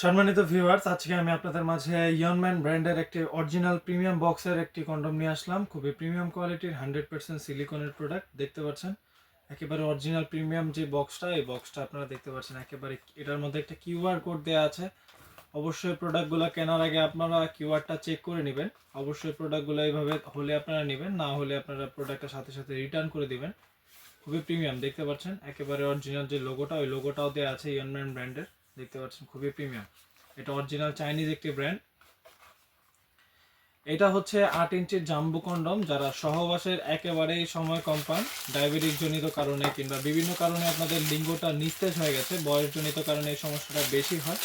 সম্মানিত ভিউয়ার্স, আজকে আমি আপনাদের মাঝে ইয়নম্যান ব্র্যান্ডের একটি অরিজিনাল প্রিমিয়াম বক্সের একটি কন্ডম নিয়ে আসলাম। খুবই প্রিমিয়াম কোয়ালিটির 100% সিলিকনের প্রোডাক্ট দেখতে পাচ্ছেন। একেবারে অরিজিনাল প্রিমিয়াম যে বক্সটা, এই বক্সটা আপনারা দেখতে পাচ্ছেন। একেবারে এটার মধ্যে একটা কিউআর কোড দেওয়া আছে। অবশ্যই প্রোডাক্টগুলো কেনার আগে আপনারা কিউআরটা চেক করে নেবেন। অবশ্যই প্রোডাক্টগুলো এইভাবে হলে আপনারা নেবেন, না হলে আপনারা প্রোডাক্টের সাথে সাথে রিটার্ন করে দিবেন। খুবই প্রিমিয়াম দেখতে পাচ্ছেন। একেবারে অরিজিনাল যে লোগোটা, ওই লোগোটাও দেওয়া আছে ইয়নম্যান ব্র্যান্ডের। দেখতে পাচ্ছেন খুবই প্রিমিয়াম। এটা অরিজিনাল চাইনিজ একটি ব্র্যান্ড। এটা হচ্ছে 8 ইঞ্চির জাম্বু কন্ডম। যারা সহবাসের একেবারেই সময় কম পান, ডায়াবেটিক জনিত কারণে কিংবা বিভিন্ন কারণে আপনাদের লিঙ্গটা নিস্তেজ হয়ে গেছে, বয়সজনিত কারণে এই সমস্যাটা বেশি হয়,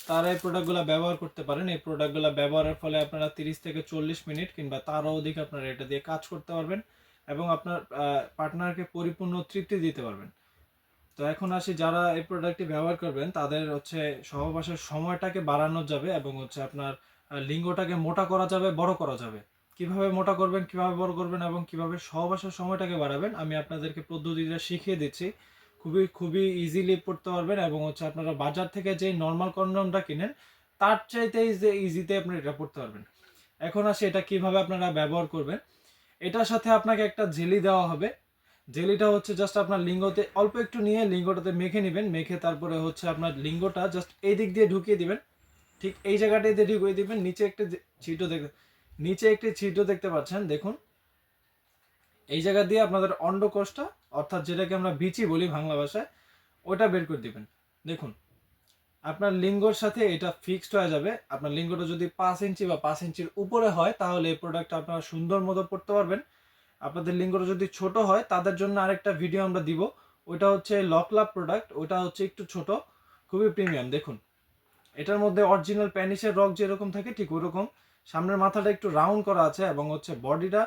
তারা এই প্রোডাক্টগুলো ব্যবহার করতে পারেন। এই প্রোডাক্টগুলো ব্যবহারের ফলে আপনারা 30 থেকে 40 মিনিট কিংবা তারও অধিক আপনারা এটা দিয়ে কাজ করতে পারবেন এবং আপনার পার্টনারকে পরিপূর্ণ তৃপ্তি দিতে পারবেন। তো এখন আসি, যারা এই প্রোডাক্টটি ব্যবহার করবেন তাদের হচ্ছে সহবাসের সময়টাকে বাড়ানো যাবে এবং হচ্ছে আপনার লিঙ্গটাকে মোটা করা যাবে, বড় করা যাবে। কিভাবে মোটা করবেন, কিভাবে বড় করবেন এবং কিভাবে সহবাসের সময়টাকে বাড়াবেন, আমি আপনাদেরকে পদ্ধতিটা শিখিয়ে দিচ্ছি। খুবই খুবই ইজিলি পড়তে পারবেন এবং হচ্ছে আপনারা বাজার থেকে যে নর্মাল কন্ডমটা কিনেন তার চাইতে ইজিতে আপনি এটা পড়তে পারবেন। এখন আসি এটা কিভাবে আপনারা ব্যবহার করবেন। এটার সাথে আপনাকে একটা জেলি দেওয়া হবে। জেলিটা হচ্ছে জাস্ট আপনার লিঙ্গতে অল্প একটু নিয়ে লিঙ্গটাতে মেখে নেবেন। মেখে তারপরে হচ্ছে আপনার লিঙ্গটা জাস্ট এই দিক দিয়ে ঢুকিয়ে দিবেন। ঠিক এই জায়গাটাতে দিয়ে ঢুকিয়ে দিবেন। নিচে একটি ছিদ্র দেখতে পাচ্ছেন, দেখুন। এই জায়গা দিয়ে আপনাদের অন্ডকোষটা, অর্থাৎ যেটাকে আমরা বিচি বলি বাংলা ভাষায়, ওটা বের করে দিবেন। দেখুন, আপনার লিঙ্গর সাথে এটা ফিক্সড হয়ে যাবে। আপনার লিঙ্গটা যদি 5 ইঞ্চি বা 5 ইঞ্চির উপরে হয় তাহলে এই প্রোডাক্টটা আপনারা সুন্দর মতো পড়তে পারবেন। আপনাদের লিঙ্গটা যদি ছোট হয় তাদের জন্য আরেকটা ভিডিও আমরা দিব। ওইটা হচ্ছে লকলাভ প্রোডাক্ট, ওইটা হচ্ছে একটু ছোট, খুবই প্রিমিয়াম। দেখুন, এটার মধ্যে অরিজিনাল প্যানিসের রক যেরকম থাকে ঠিক ওরকম। সামনের মাথাটা একটু রাউন্ড করা আছে এবং হচ্ছে বডিটা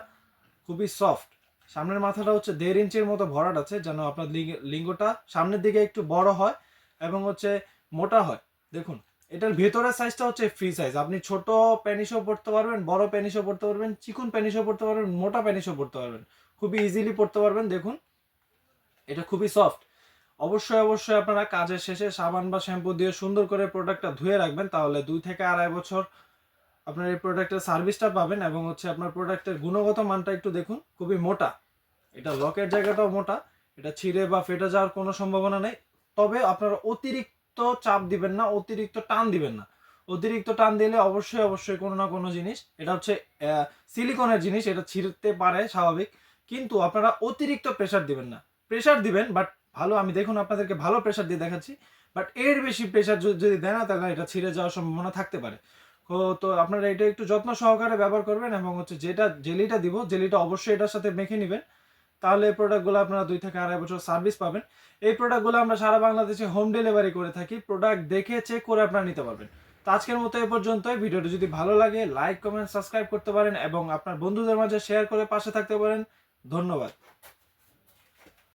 খুবই সফট। সামনের মাথাটা হচ্ছে 1.5 ইঞ্চির মতো ভরাট আছে, যেন আপনার লিঙ্গটা সামনের দিকে একটু বড় হয় এবং হচ্ছে মোটা হয়। দেখুন, এটার ভেতরের সাইজটা হচ্ছে ফ্রি সাইজ। আপনি ছোট প্যানিসও পড়তে পারবেন, বড় প্যানিসও পড়তে পারবেন, চিকন প্যানিসও পড়তে পারবেন, মোটা প্যানিসও পড়তে পারবেন। খুবই ইজিলি পড়তে পারবেন। দেখুন, এটা খুবই সফট। অবশ্যই আপনারা কাজের শেষে সাবান বা শ্যাম্পু দিয়ে সুন্দর করে প্রোডাক্টটা ধুয়ে রাখবেন, তাহলে 2 থেকে 2.5 বছর আপনার এই প্রোডাক্টের সার্ভিসটা পাবেন এবং হচ্ছে আপনার প্রোডাক্টের গুণগত মানটা একটু দেখুন। খুবই মোটা, এটা লকের জায়গাটাও মোটা, এটা ছিঁড়ে বা ফেটে যাওয়ার কোনো সম্ভাবনা নেই। তবে আপনারা অতিরিক্ত চাপ দিবেন না, অতিরিক্ত টান দিবেন না। অতিরিক্ত টান দিলে অবশ্যই কোনো না কোনো জিনিস, এটা হচ্ছে সিলিকনের জিনিস, এটা ছিঁড়তে পারে স্বাভাবিক, কিন্তু আপনারা অতিরিক্ত প্রেসার দিবেন না। প্রেসার দিবেন বাট ভালো, আমি দেখুন আপনাদেরকে ভালো প্রেসার দিয়ে দেখাচ্ছি, বাট এর বেশি প্রেসার যদি দেয় না তাহলে এটা ছিঁড়ে যাওয়ার সম্ভাবনা থাকতে পারে। তো আপনারা এটা একটু যত্ন সহকারে ব্যবহার করবেন এবং হচ্ছে যেটা জেলিটা দিব, জেলিটা অবশ্যই এটার সাথে মেখে নেবেন। তাহলে এই প্রোডাক্টগুলো আপনারা 2 থেকে 2.5 বছর সার্ভিস পাবেন। এই প্রোডাক্টগুলো আমরা সারা বাংলাদেশে হোম ডেলিভারি করে থাকি। প্রোডাক্ট দেখে চেক করে আপনারা নিতে পারবেন। তো আজকের মতো এ পর্যন্তই। ভিডিওটি যদি ভালো লাগে লাইক, কমেন্ট, সাবস্ক্রাইব করতে পারেন এবং আপনার বন্ধুদের মাঝে শেয়ার করে পাশে থাকতে পারেন। ধন্যবাদ।